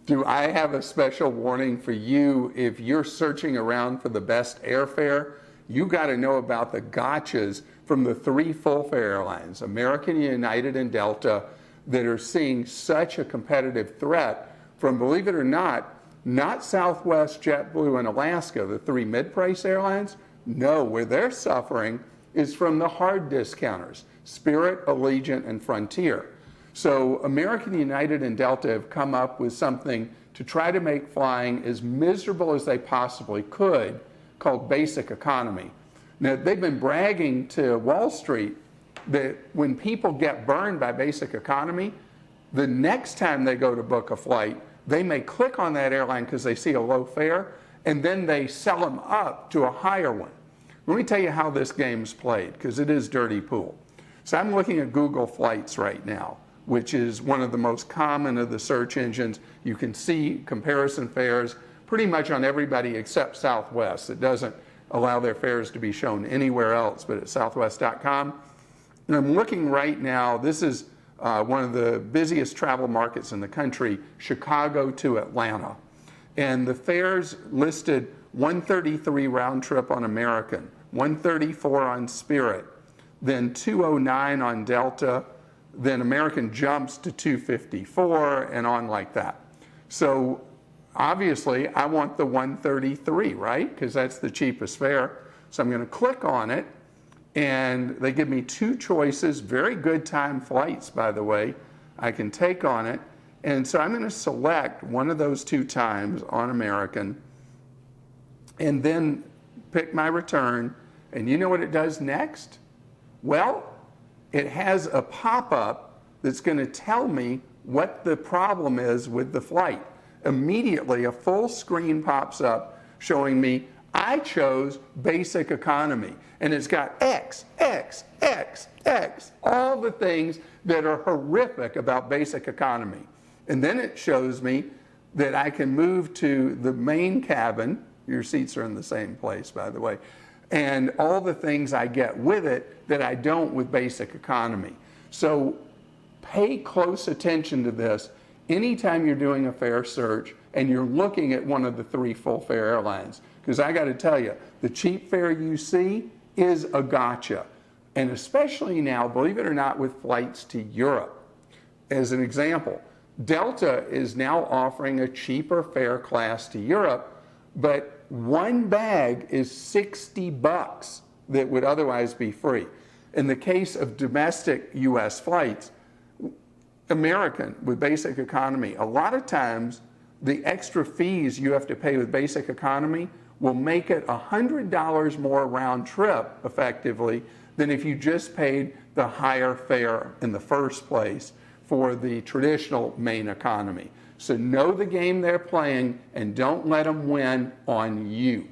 Do I have a special warning for you? If you're searching around for the best airfare, you got to know about the gotchas from the three full-fare airlines, American, United, and Delta, that are seeing such a competitive threat from, believe it or not Southwest, JetBlue, and Alaska, the three mid-price airlines. No, where they're suffering is from the hard discounters, Spirit, Allegiant, and Frontier. So American, United, and Delta have come up with something to try to make flying as miserable as they possibly could, called basic economy. Now, they've been bragging to Wall Street that when people get burned by basic economy, the next time they go to book a flight, they may click on that airline because they see a low fare, and then they sell them up to a higher one. Let me tell you how this game's played, because it is dirty pool. So I'm looking at Google Flights right now, which is one of the most common of the search engines. You can see comparison fares pretty much on everybody except Southwest. It doesn't allow their fares to be shown anywhere else but at southwest.com. And I'm looking right now, this is one of the busiest travel markets in the country, Chicago to Atlanta. And the fares listed $133 round trip on American, $134 on Spirit, then $209 on Delta, then American jumps to $254 and on like that. So obviously I want the $133, right? Because that's the cheapest fare. So I'm going to click on it, and they give me two choices, very good time flights, by the way. I can take on it. And so I'm going to select one of those two times on American and then pick my return. And you know what it does next? Well, it has a pop-up that's going to tell me what the problem is with the flight. Immediately, a full screen pops up showing me I chose basic economy. And it's got X, X, X, X, all the things that are horrific about basic economy. And then it shows me that I can move to the main cabin. Your seats are in the same place, by the way. And all the things I get with it that I don't with basic economy. So pay close attention to this anytime you're doing a fare search and you're looking at one of the three full fare airlines. Because I got to tell you, the cheap fare you see is a gotcha. And especially now, believe it or not, with flights to Europe. As an example, Delta is now offering a cheaper fare class to Europe, but one bag is $60 that would otherwise be free. In the case of domestic US flights, American with basic economy, a lot of times the extra fees you have to pay with basic economy will make it $100 more round trip effectively than if you just paid the higher fare in the first place for the traditional main economy. So know the game they're playing and don't let them win on you.